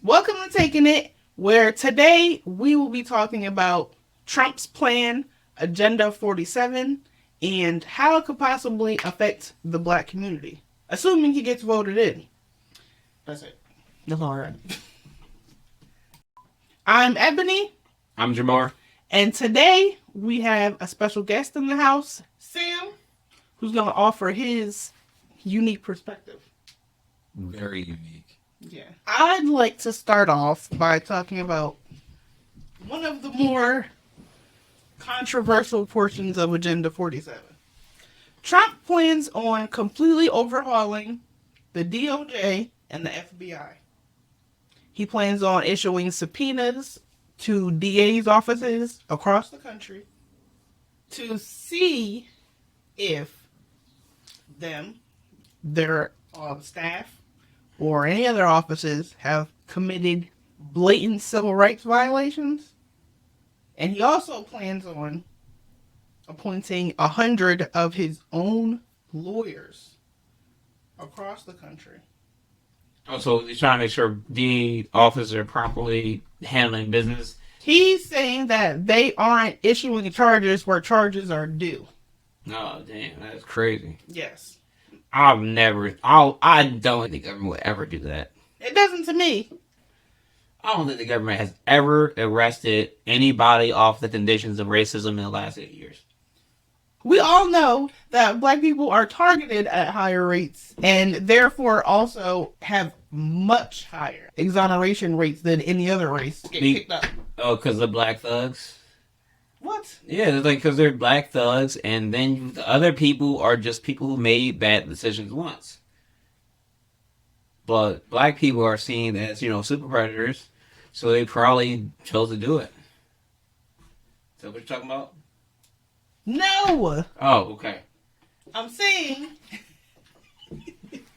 Welcome to Takin It, where today we will be talking about Trump's plan, Agenda 47, and how it could possibly affect the black community, assuming he gets voted in. That's it. That's all right. I'm Ebony. I'm Jamar. And today we have a special guest in the house, Sam, who's going to offer his unique perspective. Very unique. Yeah. I'd like to start off by talking about one of the more controversial portions of Agenda 47. Trump plans on completely overhauling the DOJ and the FBI. He plans on issuing subpoenas to DA's offices across the country to see if their staff, or any other offices have committed blatant civil rights violations. And he also plans on appointing 100 of his own lawyers across the country. Oh, so he's trying to make sure DA officers are properly handling business. He's saying that they aren't issuing charges where charges are due. Oh, damn, that's crazy. Yes. I don't think the government would ever do that. It doesn't to me. I don't think the government has ever arrested anybody off the conditions of racism in the last 8 years. We all know that black people are targeted at higher rates and therefore also have much higher exoneration rates than any other race get picked up. Oh, because of black thugs? What? Yeah, it's like because they're black thugs, and then the other people are just people who made bad decisions once. But black people are seen as, super predators, so they probably chose to do it. Is that what you're talking about? No! Oh, okay. I'm saying...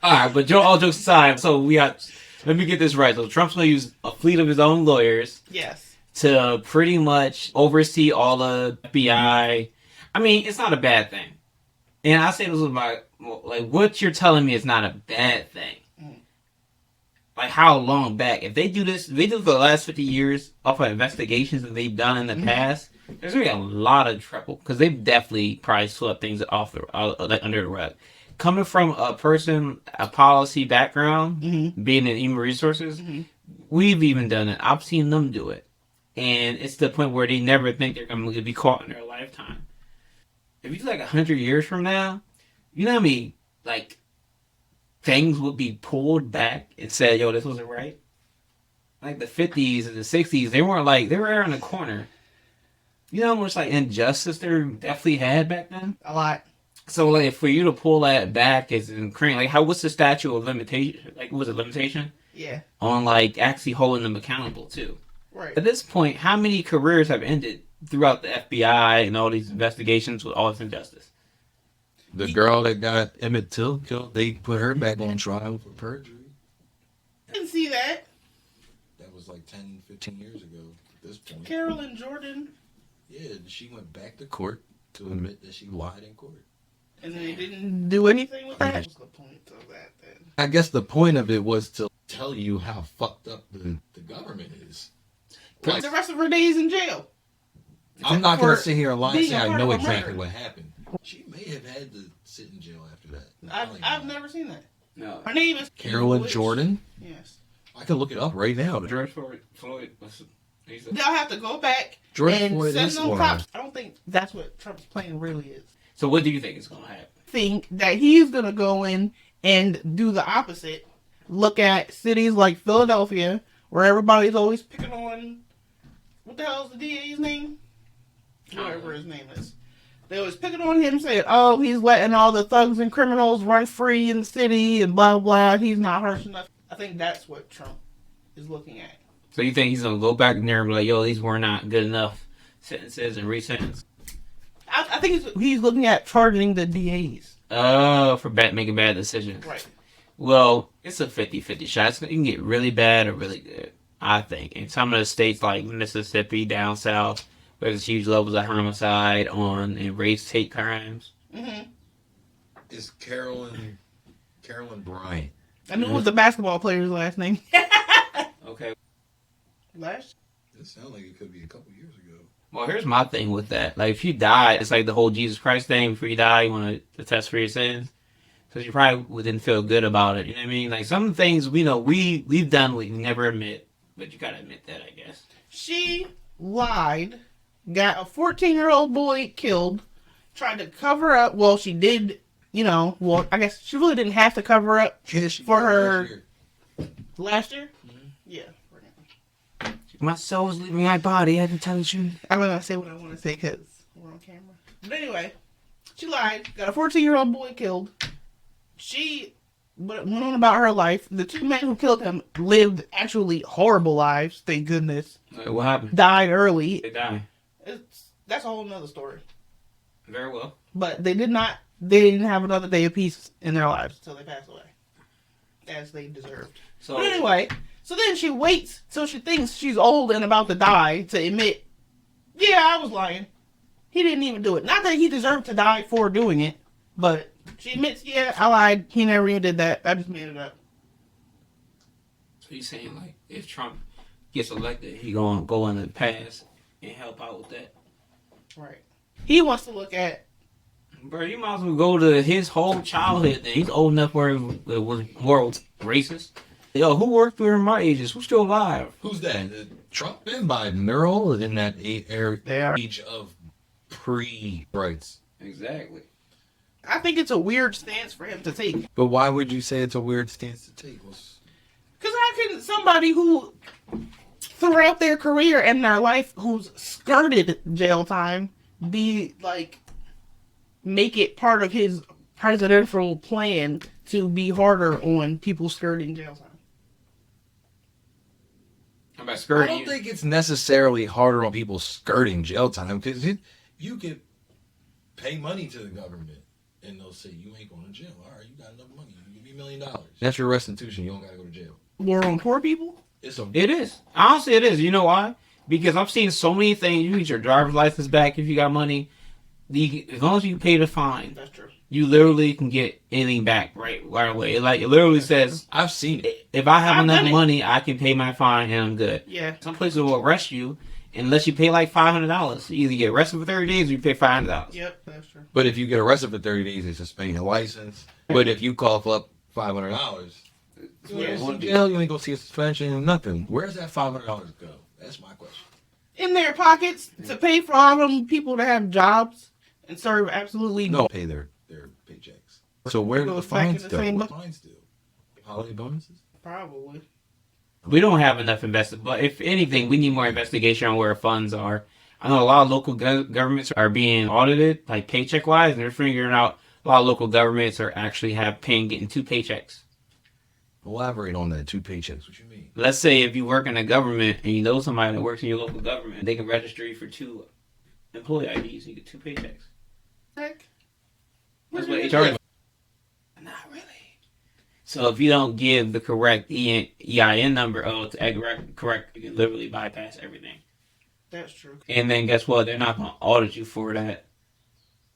Alright, but all jokes aside, so let me get this right. So Trump's going to use a fleet of his own lawyers. Yes. To pretty much oversee all the FBI. I mean, it's not a bad thing. And I say this with what you're telling me is not a bad thing. Like, how long back? If they do this, they do it for the last 50 years off of investigations that they've done in the past, there's going to be a lot of trouble. Because they've definitely probably swept things off under the rug. Coming from a policy background, being in human resources, we've even done it. I've seen them do it. And it's the point where they never think they're going to be caught in their lifetime. If you 100 years from now, you know what I mean? Things would be pulled back and said, yo, this wasn't right. Like the 50s and the 60s, they weren't they were around the corner. You know how much injustice there definitely had back then? A lot. So for you to pull that back is incredible. What's the statute of limitation? Was it limitation? Yeah. On actually holding them accountable too. Right. At this point, how many careers have ended throughout the FBI and all these investigations with all this injustice? The girl that got Emmett Till killed, they put her back on trial for perjury. I didn't see that. That was 10, 15 years ago at this point. Carolyn Jordan. Yeah, she went back to court to admit that she lied in court. And then they didn't do anything with that? What's the point of that then? I guess the point of it was to tell you how fucked up the government is. Put the rest of her days in jail. I'm not going to sit here and lie and say I know exactly murder. what happened. She may have had to sit in jail after that. I've never seen that. No. Her name is Carolyn Jordan? Yes. I can look it up right now. George Floyd. They'll have to go back George and Floyd send is them one. cops. I don't think that's what Trump's plan really is. So what do you think is going to happen? Think that he's going to go in and do the opposite. Look at cities like Philadelphia, where everybody's always picking on, what the hell is the DA's name? Whatever his name is. They was picking on him, saying, oh, he's letting all the thugs and criminals run free in the city and blah, blah. He's not harsh enough. I think that's what Trump is looking at. So you think he's going to go back in there and be yo, these were not good enough sentences and resentence? I think he's looking at charging the DAs. Oh, for making bad decisions. Right. Well, it's a 50-50 shot. You can get really bad or really good, I think. In some of the states like Mississippi, down south, where there's huge levels of homicide and race hate crimes. Mm-hmm. It's Carolyn Bryant. I knew it was the basketball player's last name. Okay. Last. It sounds like it could be a couple years ago. Well, here's my thing with that. Like, if you die, it's like the whole Jesus Christ thing. Before you die, you want to attest for your sins. Because you probably didn't feel good about it. You know what I mean? Like, some things we know we've done we never admit. But you got to admit that, I guess. She lied, got a 14-year-old boy killed, tried to cover up. Well, she did, well, I guess she really didn't have to cover up for her last year. Mm-hmm. Yeah. My soul's leaving my body. I had to tell you. I'm going to say what I want to say because we're on camera. But anyway, she lied, got a 14-year-old boy killed. She went on about her life. The two men who killed him lived actually horrible lives, thank goodness. What happened? Died early. They died. That's a whole nother story. Very well. But they didn't have another day of peace in their lives until they passed away. As they deserved. But anyway, so then she waits till she thinks she's old and about to die to admit, yeah, I was lying. He didn't even do it. Not that he deserved to die for doing it, but she admits, yeah, I lied. He never even did that. I just made it up. So you're saying, like, if Trump gets elected, he gonna go in the past and help out with that? Right. He wants to look at... Bro, you might as well go to his whole childhood then. He's old enough where it was more racist. Yo, who worked for my ages? Who's still alive? Who's that? Trump and Biden. They're all in that age of pre-rights. Exactly. I think it's a weird stance for him to take. But why would you say it's a weird stance to take? Because how can somebody who, throughout their career and their life, who's skirted jail time, be like, make it part of his presidential plan to be harder on people skirting jail time? How about skirting? I don't think it's necessarily harder on people skirting jail time because you can pay money to the government and they'll say you ain't going to jail. All right, you got enough money. You give me $1 million. That's your restitution. You don't got to go to jail. More on poor people? It is. Honestly, it is. You know why? Because I've seen so many things. You get your driver's license back if you got money. As long as you pay the fine, that's true. You literally can get anything back right away. It literally says, I've seen it. If I have enough money, I can pay my fine and I'm good. Yeah. Some places will arrest you unless you pay like $500. You either get arrested for 30 days or you pay $500. Yep, that's true. But if you get arrested for 30 days, they suspend your license. But if you cough up $500, you ain't go to jail, you ain't go see a suspension, nothing. Where's that $500 go? That's my question. In their pockets to pay for all them people that have jobs and serve absolutely no pay their paychecks. So where do the fines go? What fines do? Holiday bonuses? Probably. We don't have enough but if anything, we need more investigation on where funds are. I know a lot of local governments are being audited, like paycheck wise, and they're figuring out a lot of local governments are actually getting 2 paychecks. Elaborate on that, 2 paychecks. What you mean? Let's say if you work in a government and you know somebody that works in your local government, they can register you for 2 employee IDs. You get 2 paychecks. Heck. That's what HR. Not really. So if you don't give the correct EIN number, correct, you can literally bypass everything. That's true. And then guess what? They're not going to audit you for that.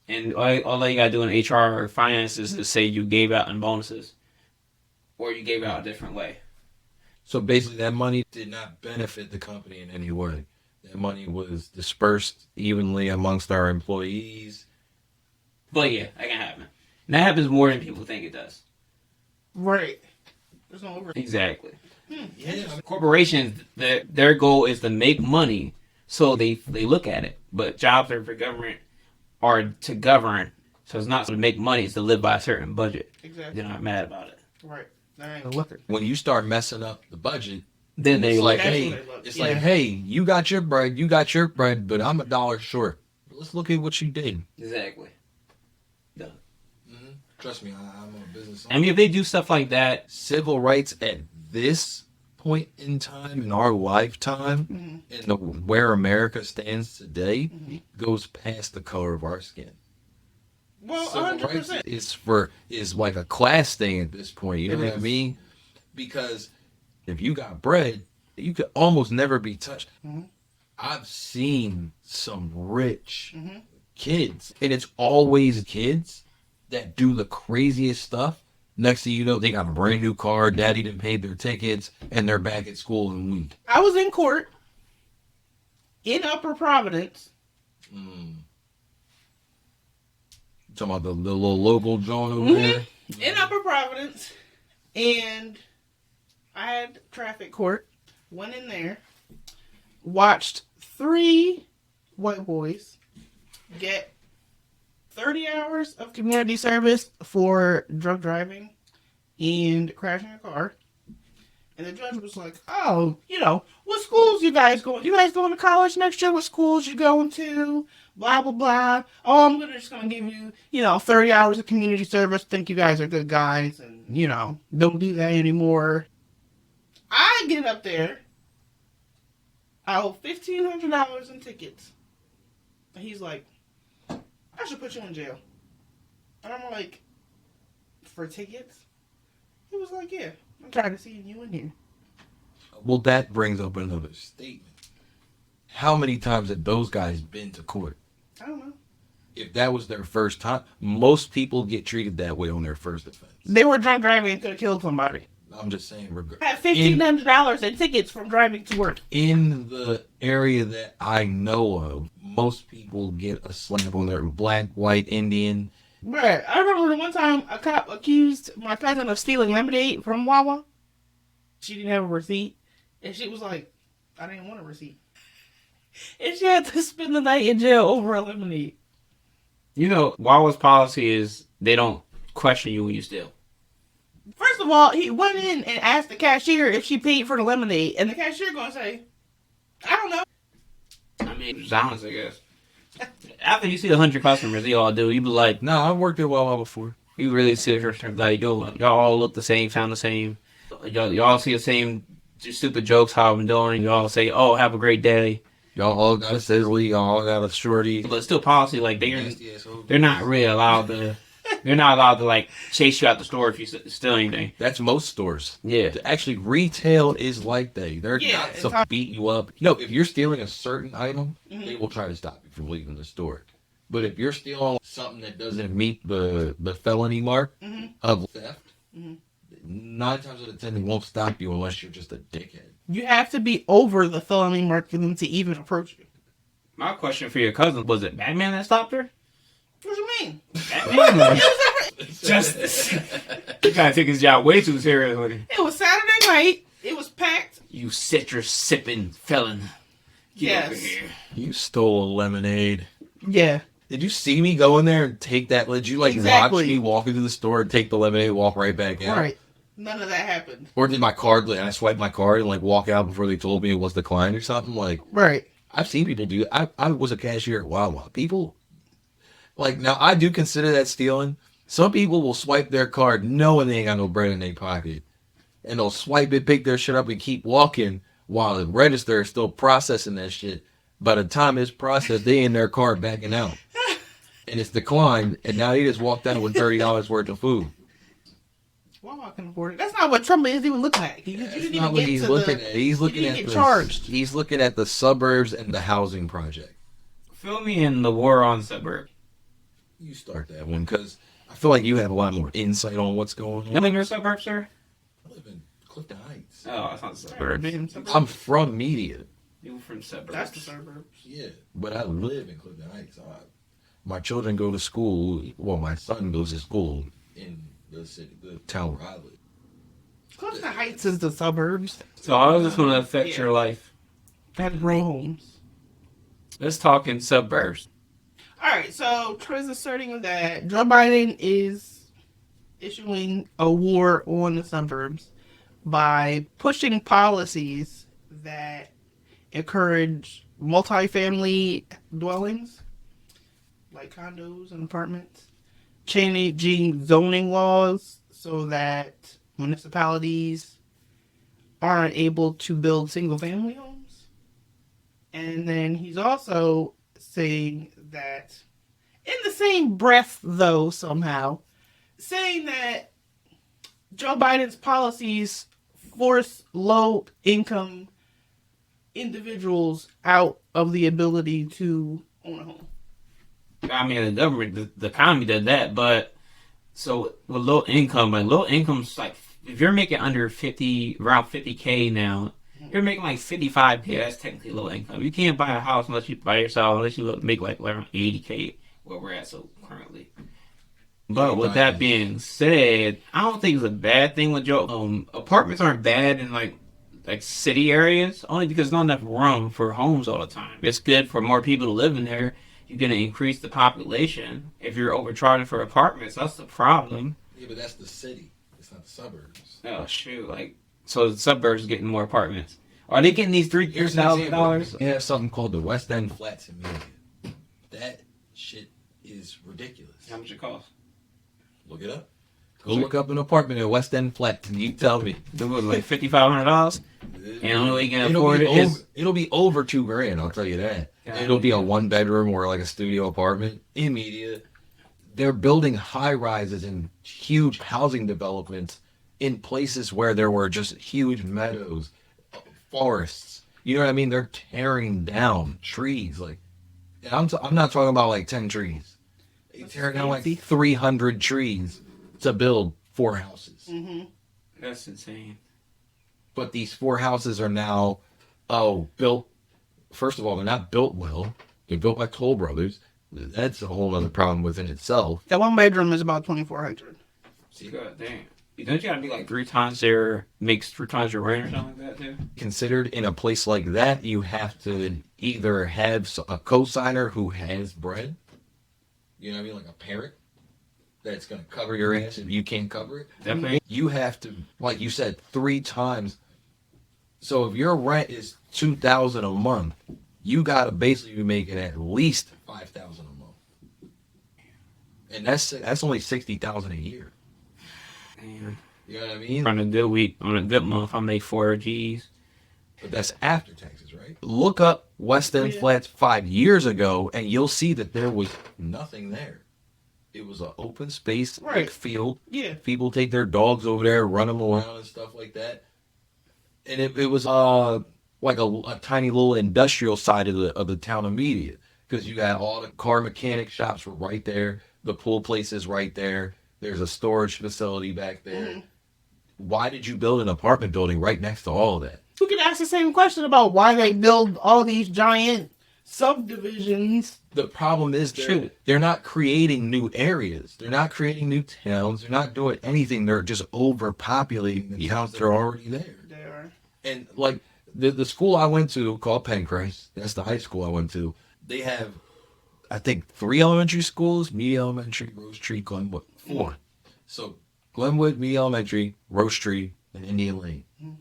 And all you got to do in HR or finance is to say you gave out in bonuses. Or you gave out a different way. So basically that money did not benefit the company in any way. That money was dispersed evenly amongst our employees. But yeah, that can happen. And that happens more than people think it does. Right. There's no over. Exactly. Yeah. Corporations, their goal is to make money, so they look at it. But jobs are for government are to govern. So it's not to make money, it's to live by a certain budget. Exactly. They're not mad about it. Right. Look. When you start messing up the budget, then they like, look. hey, it's like, hey, you got your bread, but I'm $1 short. Let's look at what you did. Exactly. Done. Mm-hmm. Trust me, I'm a business owner. I mean, if they do stuff like that, civil rights at this point in time in our lifetime, mm-hmm. and where America stands today, mm-hmm. goes past the color of our skin. Well, civil 100%. rights is like a class thing at this point. You know what I mean? Because if you got bread, you could almost never be touched. Mm-hmm. I've seen some rich mm-hmm. kids, and it's always kids that do the craziest stuff, Next thing you know, they got a brand new car. Daddy done paid their tickets, and they're back at school in a week. I was in court in Upper Providence. Talking about the little local joint over there. In Upper Providence, and I had traffic court. Went in there, watched 3 white boys get 30 hours of community service for drug driving and crashing a car. And the judge was like, oh, what schools you guys going? You guys going to college next year? What schools you going to? Blah, blah, blah. Oh, I'm just going to give you, 30 hours of community service. Think you guys are good guys. And, don't do that anymore. I get up there. I owe $1,500 in tickets. And he's like, I should put you in jail. And I'm like, for tickets? He was like, yeah. I'm tired of seeing you in here. Well, that brings up another statement. How many times have those guys been to court? I don't know. If that was their first time, most people get treated that way on their first offense. They were drunk driving and could have killed somebody. I'm just saying. I had $1,500 in tickets from driving to work. In the area that I know of, most people get a slap on their black, white, Indian. Bruh, I remember the one time a cop accused my cousin of stealing lemonade from Wawa. She didn't have a receipt. And she was like, I didn't want a receipt. And she had to spend the night in jail over a lemonade. Wawa's policy is they don't question you when you steal. First of all, he went in and asked the cashier if she paid for the lemonade. And the cashier gonna say, I don't know. I mean, it's honest, I guess. After you see 100 customers, they all do. You be like, No, I've worked at Wawa before. you really see it like, y'all all look the same, sound the same. Y'all see the same stupid jokes how I'm doing. Y'all say, oh, have a great day. Y'all all got a sizzly, y'all all got a shorty. But it's still policy, like, they're not really allowed to, they're not allowed to, like, chase you out the store if you steal anything. That's most stores. Yeah. Actually, retail is like that. They're not to beat you up. If you're stealing a certain item, they will try to stop you from leaving the store. But if you're stealing something that doesn't meet the felony mark of theft, 9 times out of 10 they won't stop you unless you're just a dickhead. You have to be over the felony mark for them to even approach you. My question for your cousin, was it Batman that stopped her? What do you mean? Batman? Justice. You gotta take his job way too seriously. It was Saturday night. It was packed. You citrus sipping felon. Get over here. You stole a lemonade. Yeah. Did you see me go in there and take that? Did you watch me walk into the store and take the lemonade, walk right back out? Right. None of that happened. Or did my card, and I swiped my card and walk out before they told me it was declined or something? Right. I've seen people do that. I was a cashier at Wawa. People, now I do consider that stealing. Some people will swipe their card knowing they ain't got no bread in their pocket. And they'll swipe it, pick their shit up, and keep walking while the register is still processing that shit. By the time it's processed, they in their car backing out. And it's declined, and now they just walked out with $30 worth of food. Wawa can afford it. That's not what Trump is even looking at. That's not what he's looking at. He's looking at charged. He's looking at the suburbs and the housing project. Fill me in the war on suburb. You start that one, because I feel like you have a lot more insight on what's going on. You live in your suburb, sir? I live in Clifton Heights. Oh, that's not the suburbs. I'm from Media. You from suburbs. That's the suburbs. Yeah, but I live in Clifton Heights. My children go to school. Well, my son goes to school in the city, the town where I live. Clifton Heights is the suburbs. So how is this going to affect your life? That's row homes. Let's talk in suburbs. All right, so Troy's asserting that Joe Biden is issuing a war on the suburbs by pushing policies that encourage multifamily dwellings, like condos and apartments, changing zoning laws so that municipalities aren't able to build single-family homes. And then he's also saying that, in the same breath, though, somehow, saying that Joe Biden's policies force low-income individuals out of the ability to own a home. I mean, the government, the economy did that, but So with low income, like low income's like if you're making under 50, around 50K now, you're making like 55K. That's technically low income. You can't buy a house unless you by yourself, unless you make like around 80K where we're at so currently. But with that being said, I don't think it's a bad thing with Joe. Apartments aren't bad in like city areas, only because there's not enough room for homes all the time. It's good for more people to live in there. You're gonna increase the population. If you're overcharging for apartments, that's the problem. Yeah, but that's the city. It's not the suburbs. Oh shoot! Like so, the suburbs getting more apartments. Are they getting these $3,000? We have something called the West End Flats in Media. That shit is ridiculous. How much it cost? Look it up. Go look up an apartment in West End Flats and you tell me. It was like $5,500, and the only way you can afford it is it'll be over $2,000. I'll tell you that. It'll be a 1-bedroom or like a studio apartment in Media. They're building high rises and huge housing developments in places where there were just huge meadows, forests. You know what I mean? They're tearing down trees. Like, and I'm not talking about like 10 trees. They tear down like 300 trees to build 4 houses. Mm-hmm. That's insane. But these 4 houses are now, built. First of all, they're not built well. They're built by Toll Brothers. That's a whole other problem within itself. That 1 bedroom is about $2,400. See, God damn. Don't you gotta be like 3 times their makes 3 times your rent or something like that too? Considered in a place like that, you have to either have a co-signer who has bread. You know what I mean? Like a parent that's going to cover your ass if you can't cover it. Definitely. You have to, like you said, 3 times. So if your rent is $2,000 a month, you got to basically be making at least $5,000 a month. And that's only $60,000 a year. Damn. You know what I mean? On a good week, on a good month, I make 4 G's. But that's after taxes, right? Look up West End Flats 5 years ago, and you'll see that there was nothing there. It was an open space, like field. Yeah. People take their dogs over there, run them around and stuff like that. And it was like a tiny little industrial side of the town of Media, because you got all the car mechanic shops were right there, the pool place is right there. There's a storage facility back there. Mm-hmm. Why did you build an apartment building right next to all of that? We could ask the same question about why they build all these giant subdivisions. The problem is they're not creating new areas. They're not creating new towns. They're not doing anything. They're just overpopulating the towns that are already there. They are. And like the school I went to called Pencrest, that's the high school I went to. They have, I think, 3 elementary schools: Media Elementary, Rose Tree, Glenwood. 4. So Glenwood, Media Elementary, Rose Tree, and Indian Lane. Mm-hmm.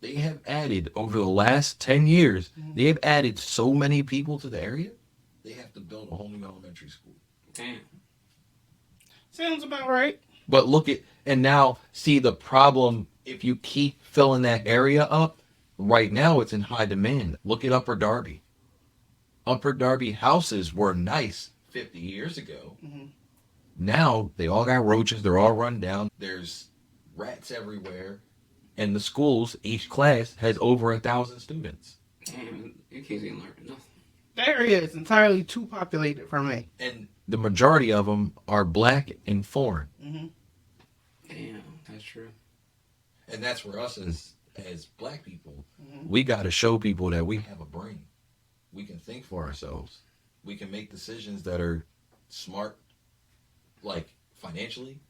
They have added, over the last 10 years, they have added so many people to the area, they have to build a whole new elementary school. Damn. Sounds about right. But look at, and now see the problem, if you keep filling that area up, right now it's in high demand. Look at Upper Darby. Upper Darby houses were nice 50 years ago. Mm-hmm. Now they all got roaches, they're all run down, there's rats everywhere. And the schools, each class has over 1,000 students. Damn, you can't even learn nothing. That area is entirely too populated for me. And the majority of them are black and foreign. Mm-hmm. Damn, that's true. And that's where us as black people, we got to show people that we have a brain. We can think for ourselves. We can make decisions that are smart, like financially.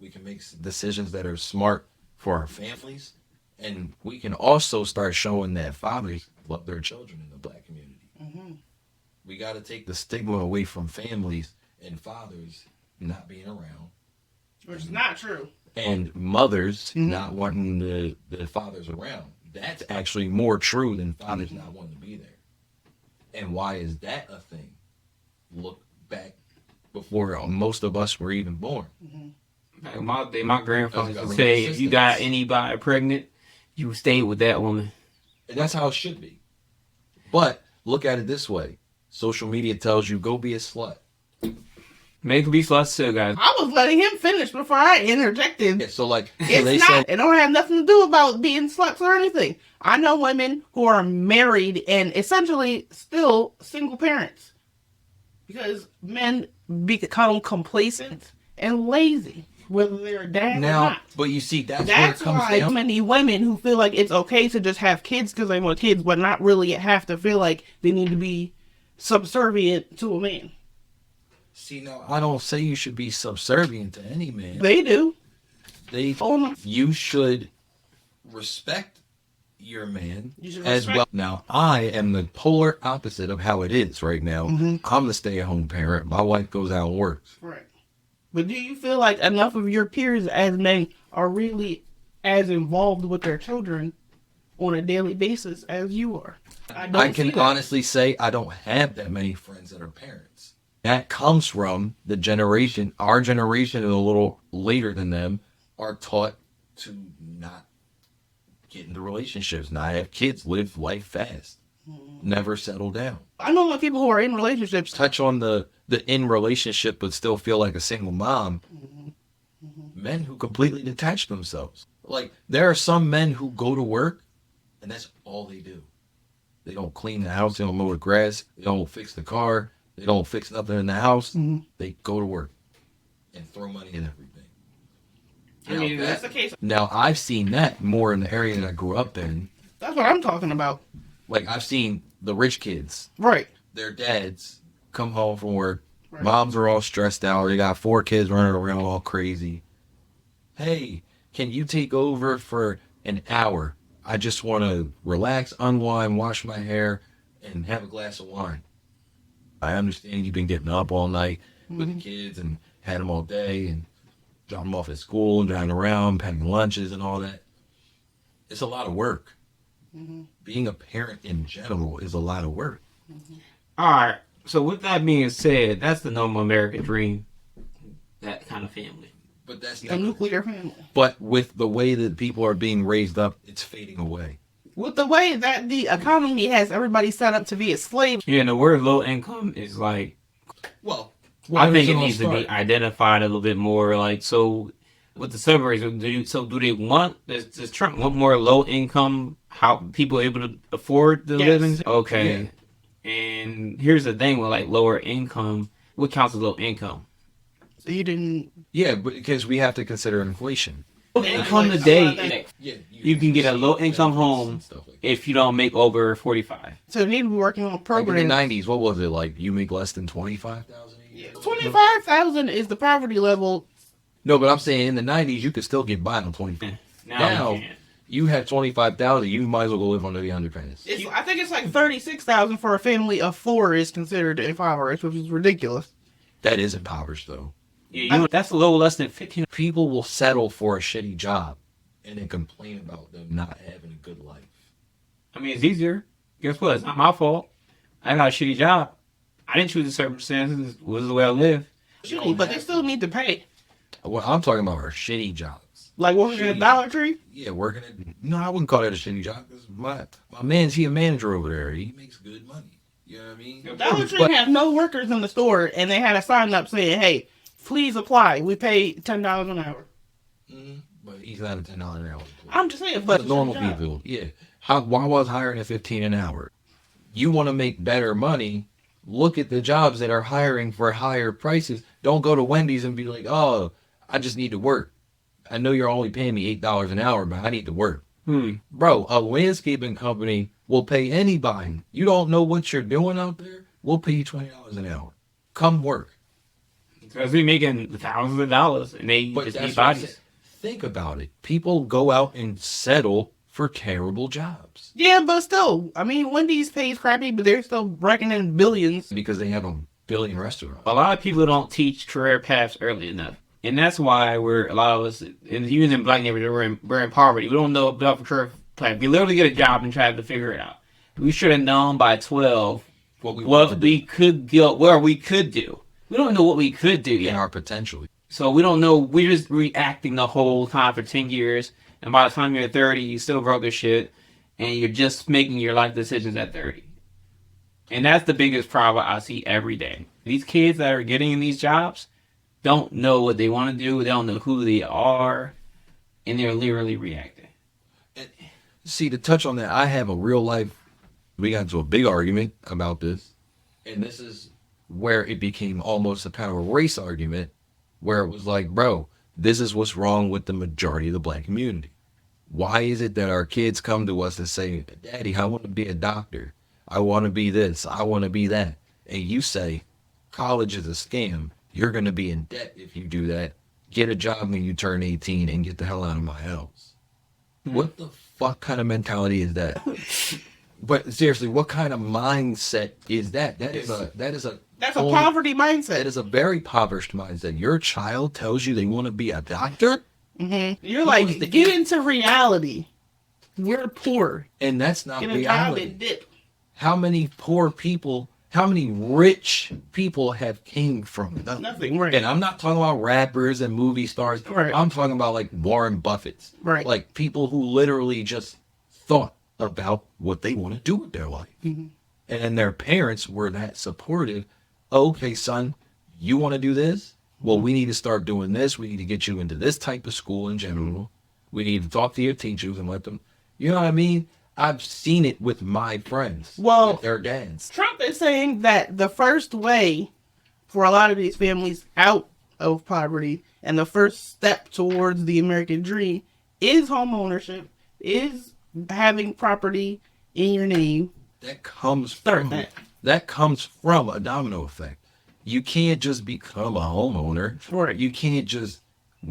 We can make decisions that are smart for our families, and we can also start showing that fathers love their children in the black community. Mm-hmm. We got to take the stigma away from families and fathers not being around, which is not true, and mothers not wanting the fathers around. That's actually more true than fathers not wanting to be there. And why is that a thing? Look back before most of us were even born. Mm-hmm. My grandfather used to say, if you got anybody pregnant, you stay with that woman. And that's how it should be. But look at it this way. Social media tells you, go be a slut. Make be sluts too, guys. I was letting him finish before I interjected. Yeah, so like, it don't have nothing to do about being sluts or anything. I know women who are married and essentially still single parents. Because men become complacent and lazy, whether they're a dad or Now, not. but you see, that's where it That's comes why so down. many women who feel like it's okay to just have kids because they want kids, but not really have to feel like they need to be subservient to a man. See, now, I don't say you should be subservient to any man. They do. Oh, you should respect your man You should as respect- well. Now, I am the polar opposite of how it is right now. I'm the stay-at-home parent. My wife goes out and works. Right. But do you feel like enough of your peers as men are really as involved with their children on a daily basis as you are? I can honestly say I don't have that many friends that are parents. That comes from the generation, our generation and a little later than them, are taught to not get into relationships, not have kids, live life fast, never settle down. I know a lot of people who are in relationships. Touch on the in relationship but still feel like a single mom. Men who completely detach themselves. Like, there are some men who go to work and that's all they do. They don't clean the house, they don't mow the grass, they don't fix the car, they don't fix nothing in the house. They go to work and throw money at everything. I mean, that's the case. Now, I've seen that more in the area that I grew up in. That's what I'm talking about. Like, I've seen the rich kids, Right. their dads come home from work. Right. Moms are all stressed out. They got 4 kids running around all crazy. Hey, can you take over for an hour? I just want to relax, unwind, wash my hair, and have a glass of wine. I understand you've been getting up all night with the kids and had them all day and dropping them off at school and driving around, packing lunches and all that. It's a lot of work. Being a parent in general is a lot of work. All right. So with that being said, that's the normal American dream. That kind of family. But that's A nuclear family. But with the way that people are being raised up, it's fading away. With the way that the economy has everybody set up to be a slave. Yeah, and the word low income is like, Well, I think it needs to be identified a little bit more. Like, so with the suburbs, do they want, does Trump want more low income, how people able to afford the living? Okay. Yeah. And here's the thing with like lower income, what counts as low income? So you didn't. Yeah, but because we have to consider inflation. Low income today, Yeah, you can get a low income home if you don't make over 45. So you need to be working on Like in programs. the 90s, what was it like? You make less than 25,000 a year? 25,000 is the poverty level. No, but I'm saying in the 90s, you could still get by on 25. Now you can't. You have 25,000, you might as well go live under the underpass. I think it's like 36,000 for a family of 4 is considered impoverished, which is ridiculous. That is impoverished, though. Yeah, that's a little less than 15. People will settle for a shitty job and then complain about them not having a good life. I mean, it's easier. Guess what? It's not my fault. I got a shitty job. I didn't choose the circumstances. It was the way I live. But they still need to pay. What I'm talking about are shitty jobs. Like working at Dollar Tree? Yeah, working at... No, I wouldn't call that a shitty job. 'Cause my man's, he a manager over there. He makes good money. You know what I mean? Dollar Tree has no workers in the store, and they had a sign up saying, hey, please apply. We pay $10 an hour. But he's not a $10 an hour. I'm just saying, but But normal people, yeah. Why was hiring at $15 an hour? You want to make better money, look at the jobs that are hiring for higher prices. Don't go to Wendy's and be like, oh, I just need to work. I know you're only paying me $8 an hour, but I need to work. Bro, a landscaping company will pay anybody. You don't know what you're doing out there? We'll pay you $20 an hour. Come work. Because we making thousands of dollars, and they But just that's need what I'm bodies. saying. Think about it. People go out and settle for terrible jobs. Yeah, but still, I mean, Wendy's pays crappy, but they're still reckoning billions. Because they have a billion restaurants. A lot of people don't teach career paths early enough. And that's why a lot of us, and even in black neighborhoods, we're in poverty. We don't know about the career path. We literally get a job and try to figure it out. We should have known by 12 what we could do. We don't know what we could do yet. And our potential. So we don't know. We're just reacting the whole time for 10 years. And by the time you're 30, you still broke as shit. And you're just making your life decisions at 30. And that's the biggest problem I see every day. These kids that are getting in these jobs don't know what they want to do. They don't know who they are. And they're literally reacting. And see, to touch on that, I have a real life, we got into a big argument about this. And this is where it became almost a kind of a race argument where it was like, bro, this is what's wrong with the majority of the black community. Why is it that our kids come to us and say, Daddy, I want to be a doctor. I want to be this. I want to be that. And you say, college is a scam. You're going to be in debt if you do that. Get a job when you turn 18 and get the hell out of my house. What the fuck kind of mentality is that? But seriously, what kind of mindset is that? That's a poverty mindset. That is a very impoverished mindset. Your child tells you they want to be a doctor? Mm-hmm. You're like, get into reality. We're poor. And that's not get reality. Get a job and dip. How many poor people, how many rich people have came from nothing? Nothing, right. And I'm not talking about rappers and movie stars. Right. I'm talking about like Warren Buffett's. Right. Like people who literally just thought about what they want to do with their life. Mm-hmm. And their parents were that supportive. Okay, son, you want to do this? Well, we need to start doing this. We need to get you into this type of school in general. We need to talk to your teachers and let them, you know what I mean? I've seen it with my friends. Well, with their dads. Trump is saying that the first way for a lot of these families out of poverty and the first step towards the American dream is homeownership, is having property in your name. That comes from a domino effect. You can't just become a homeowner. Right. You can't just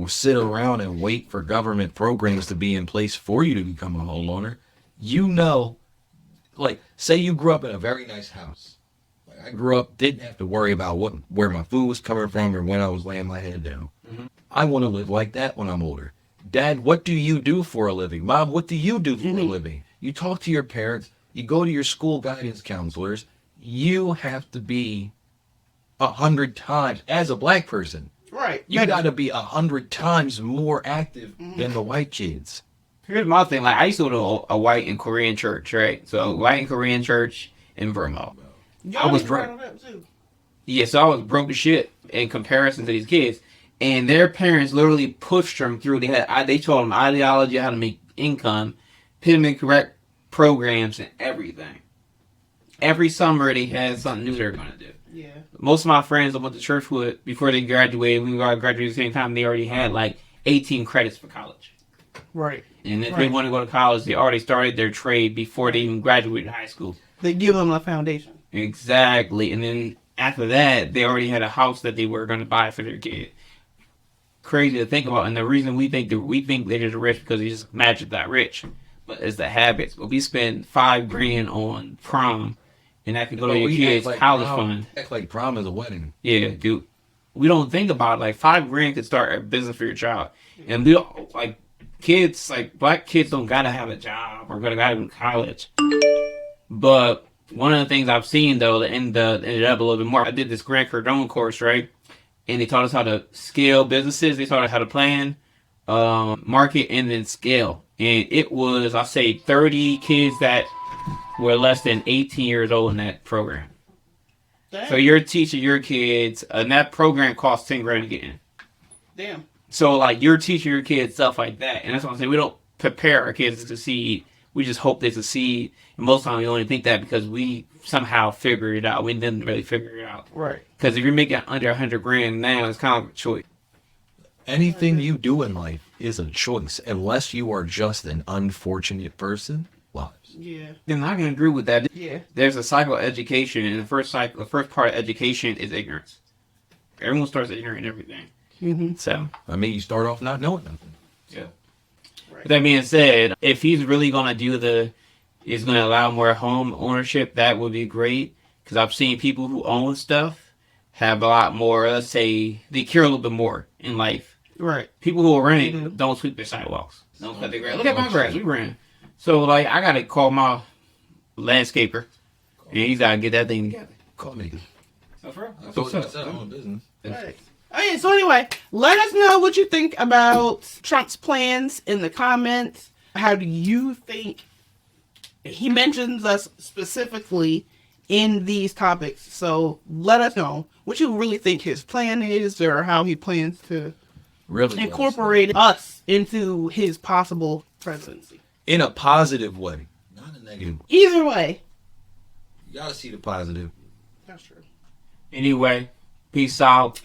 sit around and wait for government programs to be in place for you to become a homeowner. You know, like, say you grew up in a very nice house. Like I grew up, didn't have to worry about where my food was coming from or when I was laying my head down. Mm-hmm. I want to live like that when I'm older. Dad, what do you do for a living? Mom, what do you do for a living? You talk to your parents. You go to your school guidance counselors. You have to be 100 times, as a black person. Right. You got to be 100 times more active than the white kids. Here's my thing. Like, I used to go to a white and Korean church, right? So, white and Korean church in Vermont. I was broke. Yeah, so I was broke as shit in comparison to these kids. And their parents literally pushed them through. They told them ideology, how to make income, put them in correct programs and everything. Every summer, they had something new they were going to do. Yeah. Most of my friends I went to church with, before they graduated, we all graduated at the same time, they already had like 18 credits for college. Right. And if they want to go to college, they already started their trade before they even graduated high school. They give them a foundation. Exactly. And then after that, they already had a house that they were going to buy for their kid. Crazy to think about. And the reason we think they're just rich because they just magic that rich. But it's the habits. But we spend $5,000 on prom, and that can go to your kids' college fund. Act like prom is a wedding. Yeah, dude. We don't think about it. Like $5,000 could start a business for your child. And we don't, like, kids, like black kids don't gotta have a job or gotta go to college. But one of the things I've seen though that ended up a little bit more, I did this Grant Cardone course, right? And they taught us how to scale businesses. They taught us how to plan, market, and then scale. And it was, I say, 30 kids that were less than 18 years old in that program. Damn. So you're teaching your kids, and that program costs $10,000 to get in. Damn. So, like, you're teaching your kids stuff like that. And that's what I'm saying. We don't prepare our kids to succeed. We just hope they succeed. And most times we only think that because we somehow figure it out. We didn't really figure it out. Right. Because if you're making under $100,000 now, it's kind of a choice. Anything you do in life is a choice, unless you are just an unfortunate person. Lives. Yeah. Then I can agree with that. Yeah. There's a cycle of education, and the first part of education is ignorance. Everyone starts ignorant in everything. Mm-hmm. So, I mean, you start off not knowing nothing. Yeah. Right. With that being said, if he's really going to is going to allow more home ownership, that would be great. Because I've seen people who own stuff have a lot more, let's say, they care a little bit more in life. Right. People who are renting don't sweep their sidewalks. Don't cut their grass. Look at my grass. We ran. So, like, I got to call my landscaper. And he's got to get that thing together. Call me. So, for I told you I said I'm on business. Right. Okay, so anyway, let us know what you think about Trump's plans in the comments. How do you think he mentions us specifically in these topics? So let us know what you really think his plan is, or how he plans to incorporate us into his possible presidency. In a positive way, not a negative. Either way. You gotta see the positive. That's true. Anyway, peace out.